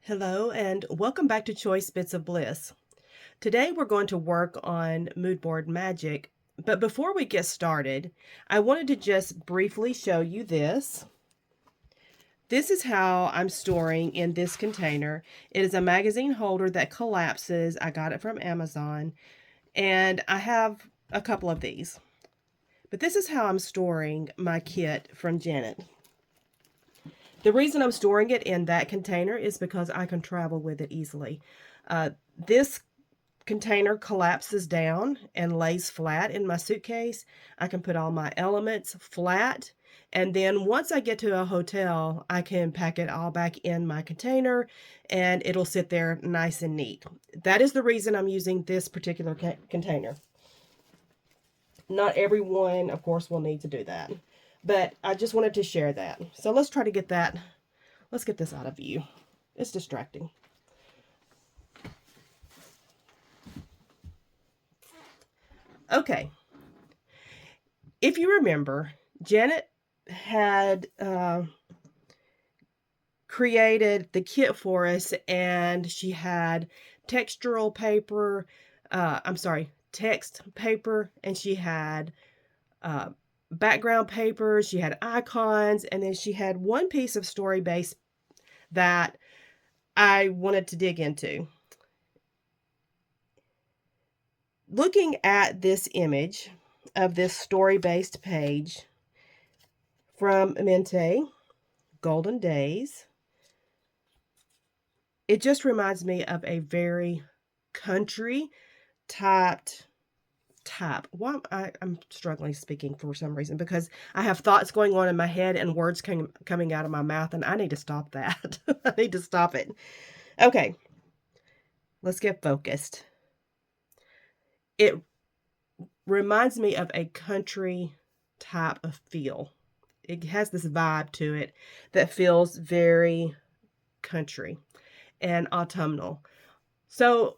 Hello and welcome back to Choice Bits of Bliss. Today we're going to work on mood board magic, but before we get started, I wanted to just briefly show you this. This is how I'm storing in this container. It is a magazine holder that collapses. I got it from Amazon, and I have a couple of these. But this is how I'm storing my kit from Janet. The reason I'm storing it in that container is because I can travel with it easily. This container collapses down and lays flat in my suitcase. I can put all my elements flat, and then once I get to a hotel, I can pack it all back in my container and it'll sit there nice and neat. That is the reason I'm using this particular container. Not everyone, of course, will need to do that, but I just wanted to share that. So let's try to get that. Let's get this out of view. It's distracting. Okay. If you remember, Janet had created the kit for us, and she had textural paper, text paper, and she had background paper, she had icons, and then she had one piece of story base that I wanted to dig into. Looking at this image of this story-based page from Mente, Golden Days, it just reminds me of a very country type. Why I'm struggling speaking for some reason, because I have thoughts going on in my head and words coming out of my mouth, and I need to stop that. I need to stop it. Okay, let's get focused. It reminds me of a country type of feel. It has this vibe to it that feels very country and autumnal. So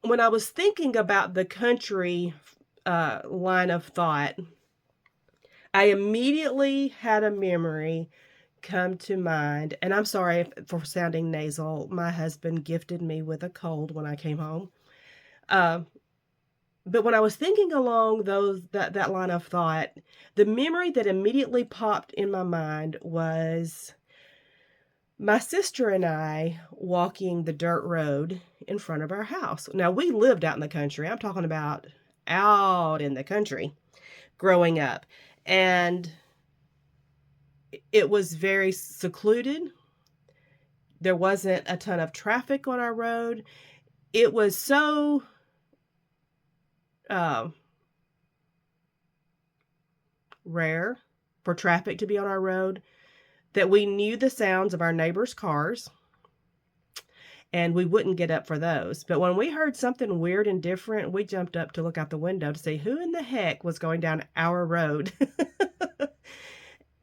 when I was thinking about the country line of thought, I immediately had a memory come to mind. And I'm sorry for sounding nasal. My husband gifted me with a cold when I came home. But when I was thinking along that line of thought, the memory that immediately popped in my mind was my sister and I walking the dirt road in front of our house. Now, we lived out in the country. I'm talking about out in the country growing up. And it was very secluded. There wasn't a ton of traffic on our road. It was so rare for traffic to be on our road that we knew the sounds of our neighbors' cars, and we wouldn't get up for those. But when we heard something weird and different, we jumped up to look out the window to see who in the heck was going down our road.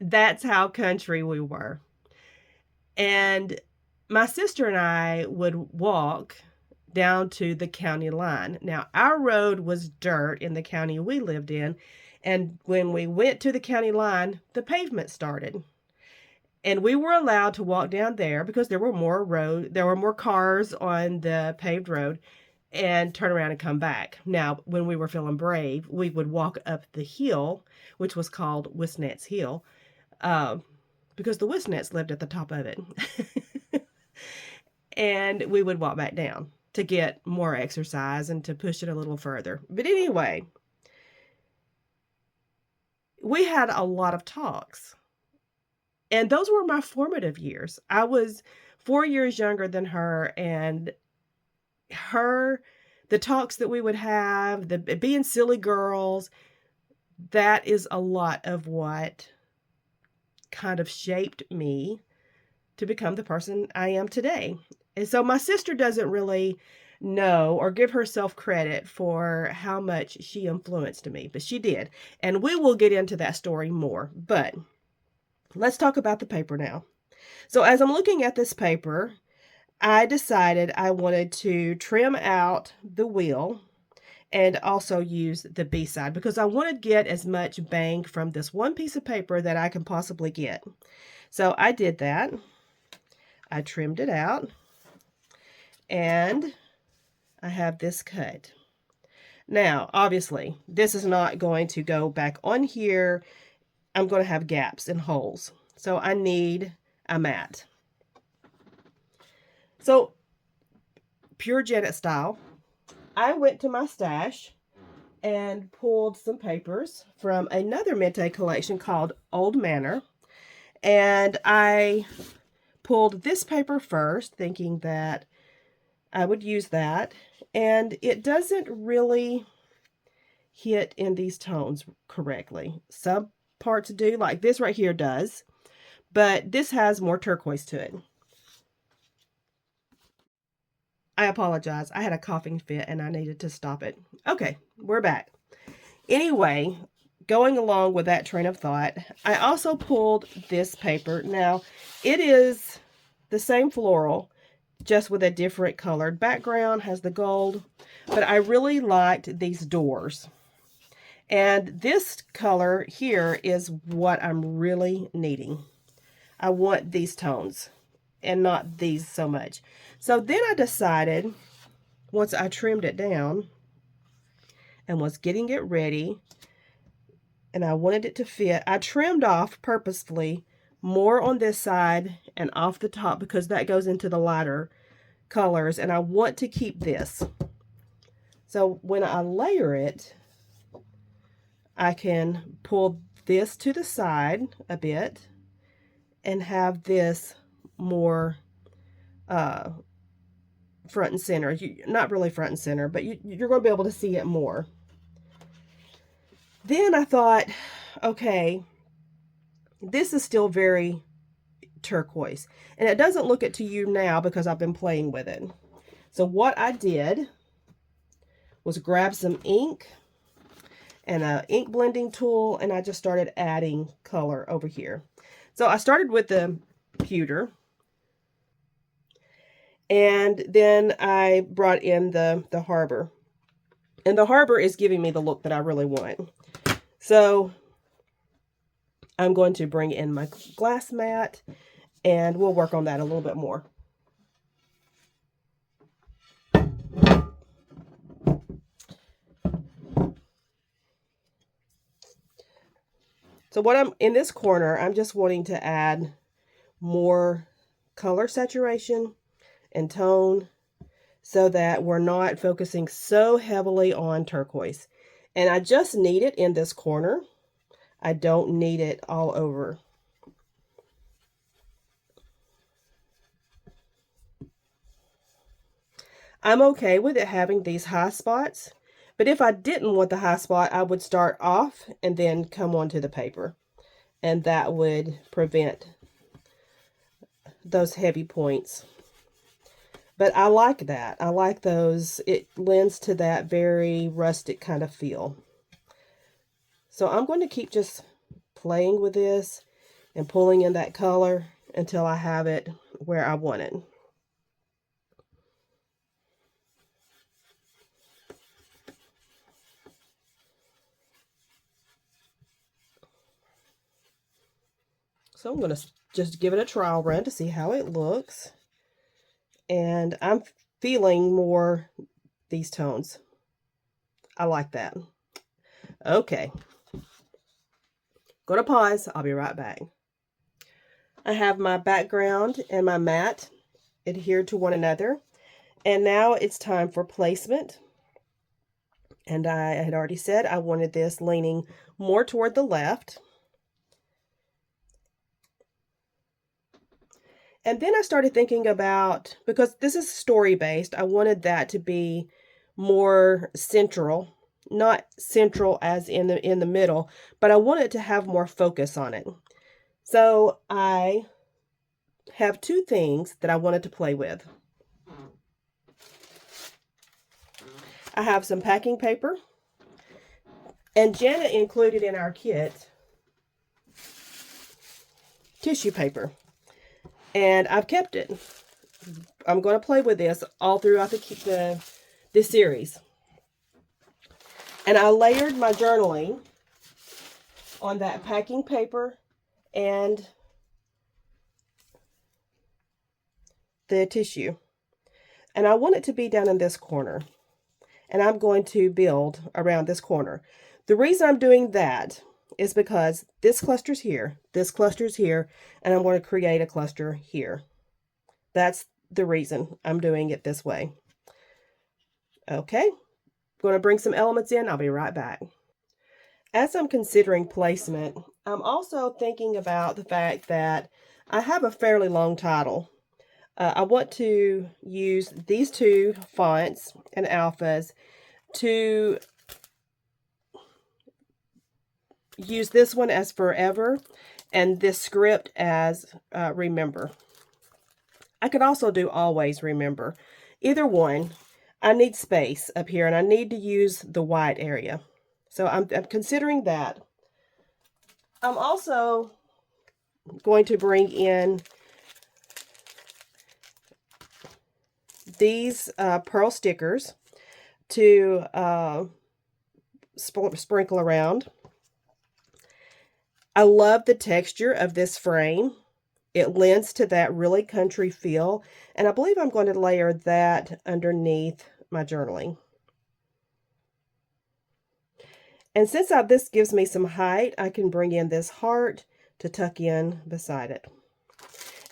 That's how country we were. And my sister and I would walk down to the county line. Now, our road was dirt in the county we lived in, and when we went to the county line, the pavement started. And we were allowed to walk down there because there were more cars on the paved road, and turn around and come back. Now, when we were feeling brave, we would walk up the hill, which was called Wisnet's Hill, because the Wisnets lived at the top of it. And we would walk back down to get more exercise and to push it a little further. But anyway, we had a lot of talks. And those were my formative years. I was 4 years younger than her, and the talks that we would have, the being silly girls, that is a lot of what kind of shaped me to become the person I am today. And so my sister doesn't really know or give herself credit for how much she influenced me, but she did. And we will get into that story more. But let's talk about the paper now. So as I'm looking at this paper, I decided I wanted to trim out the wheel and also use the B side because I want to get as much bang from this one piece of paper that I can possibly get. So I did that. I trimmed it out. And I have this cut. Now, obviously, this is not going to go back on here. I'm going to have gaps and holes. So I need a mat. So, pure Janet style, I went to my stash and pulled some papers from another Mente collection called Old Manor. And I pulled this paper first, thinking that I would use that. And it doesn't really hit in these tones correctly. Some parts do, like this right here does, but this has more turquoise to it. I apologize. I had a coughing fit and I needed to stop it. Okay, we're back. Anyway, going along with that train of thought, I also pulled this paper. Now, it is the same floral, just with a different colored background, has the gold, but I really liked these doors. And this color here is what I'm really needing. I want these tones and not these so much. So then I decided, once I trimmed it down and was getting it ready, and I wanted it to fit, I trimmed off purposefully more on this side and off the top because that goes into the lighter colors, and I want to keep this. So when I layer it, I can pull this to the side a bit and have this more front and center. Not really front and center, but you're going to be able to see it more. Then I thought, okay, this is still very turquoise, and it doesn't look it to you now because I've been playing with it. So what I did was grab some ink and an ink blending tool, and I just started adding color over here. So I started with the pewter, and then I brought in the harbor. And the harbor is giving me the look that I really want. So I'm going to bring in my glass mat, and we'll work on that a little bit more. So what I'm in this corner, I'm just wanting to add more color saturation and tone so that we're not focusing so heavily on turquoise. And I just need it in this corner. I don't need it all over. I'm okay with it having these high spots, but if I didn't want the high spot, I would start off and then come onto the paper, and that would prevent those heavy points. But I like that. I like those. It lends to that very rustic kind of feel. So I'm going to keep just playing with this and pulling in that color until I have it where I want it. So I'm going to just give it a trial run to see how it looks. And I'm feeling more these tones. I like that. Okay. Go to pause. I'll be right back. I have my background and my mat adhered to one another. And now it's time for placement. And I had already said I wanted this leaning more toward the left. And then I started thinking about, because this is story-based, I wanted that to be more central, not central as in the middle, but I wanted to have more focus on it. So I have two things that I wanted to play with. I have some packing paper, and Janet included in our kit tissue paper. And I've kept it. I'm going to play with this all throughout this series. And I layered my journaling on that packing paper and the tissue. and I want it to be down in this corner. And I'm going to build around this corner. The reason I'm doing that is because this cluster's here, this cluster's here, and I'm going to create a cluster here. That's the reason I'm doing it this way. Okay, I'm going to bring some elements in. I'll be right back. As I'm considering placement, I'm also thinking about the fact that I have a fairly long title. I want to use these two fonts and alphas to use this one as forever and this script as remember. I could also do always remember. Either one. I need space up here and I need to use the white area. So I'm considering that. I'm also going to bring in these pearl stickers to sprinkle around. I love the texture of this frame. It lends to that really country feel, and I believe I'm going to layer that underneath my journaling. And since this gives me some height, I can bring in this heart to tuck in beside it.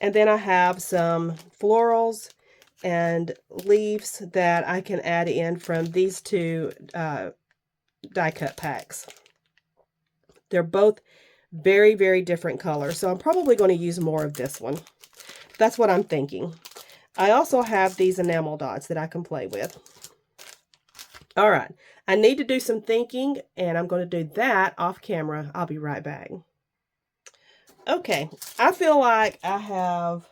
And then I have some florals and leaves that I can add in from these two die cut packs. They're both very, very different colors, so I'm probably going to use more of this one. That's what I'm thinking. I also have these enamel dots that I can play with. All right, I need to do some thinking, and I'm going to do that off camera. I'll be right back. Okay, I feel like I have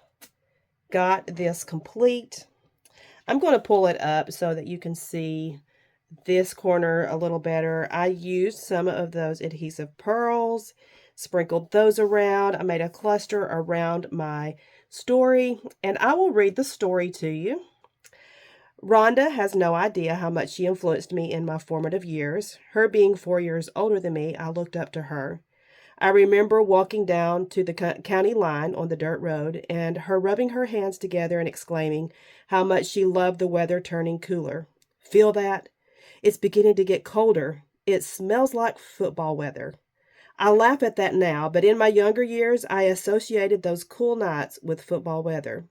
got this complete. I'm going to pull it up so that you can see this corner a little better. I used some of those adhesive pearls, sprinkled those around. I made a cluster around my story, and I will read the story to you. Rhonda has no idea how much she influenced me in my formative years. Her being 4 years older than me, I looked up to her. I remember walking down to the county line on the dirt road and her rubbing her hands together and exclaiming how much she loved the weather turning cooler. Feel that? It's beginning to get colder. It smells like football weather. I laugh at that now, but in my younger years, I associated those cool nights with football weather.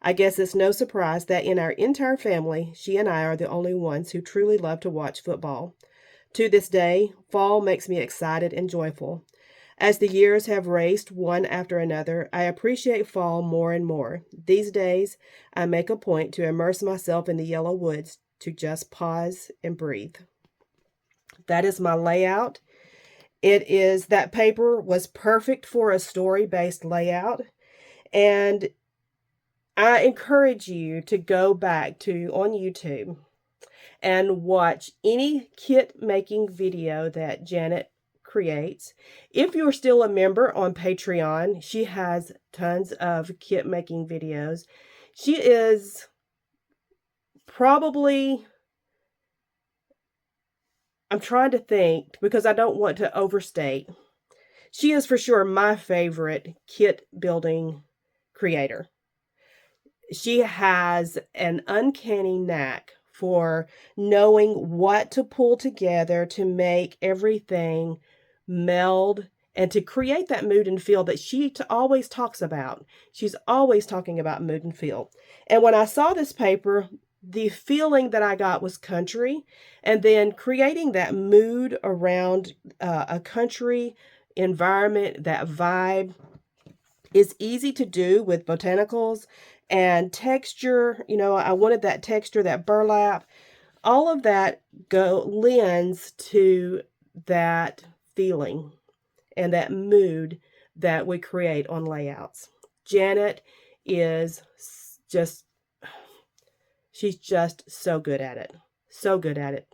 I guess it's no surprise that in our entire family, she and I are the only ones who truly love to watch football. To this day, fall makes me excited and joyful. As the years have raced one after another, I appreciate fall more and more. These days, I make a point to immerse myself in the yellow woods to just pause and breathe. That is my layout. That paper was perfect for a story-based layout, and I encourage you to go back on YouTube and watch any kit making video that Janet creates. If you're still a member on Patreon, she has tons of kit making videos. She is probably, I'm trying to think because I don't want to overstate. She is for sure my favorite kit building creator. She has an uncanny knack for knowing what to pull together to make everything meld and to create that mood and feel that she always talks about. She's always talking about mood and feel. And when I saw this paper, the feeling that I got was country, and then creating that mood around a country environment, that vibe, is easy to do with botanicals and texture. You know, I wanted that texture, that burlap, all of that lends to that feeling and that mood that we create on layouts. Janet is just, she's just so good at it. So good at it.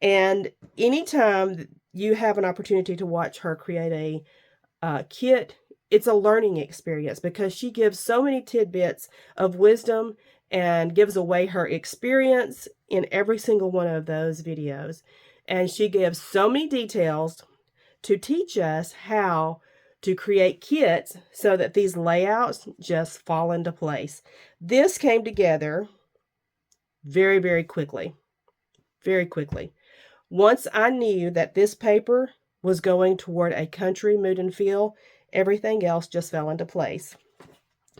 And anytime you have an opportunity to watch her create a kit, it's a learning experience because she gives so many tidbits of wisdom and gives away her experience in every single one of those videos. And she gives so many details to teach us how to create kits so that these layouts just fall into place. This came together very, very quickly. Very quickly. Once I knew that this paper was going toward a country mood and feel, everything else just fell into place.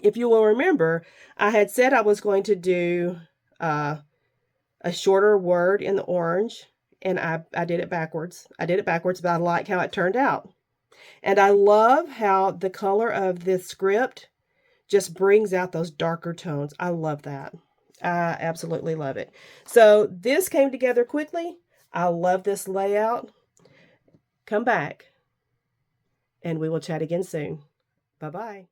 If you will remember, I had said I was going to do uh, a shorter word in the orange, and I did it backwards. I did it backwards, but I like how it turned out. And I love how the color of this script just brings out those darker tones. I love that. I absolutely love it. So this came together quickly. I love this layout. Come back and we will chat again soon. Bye-bye.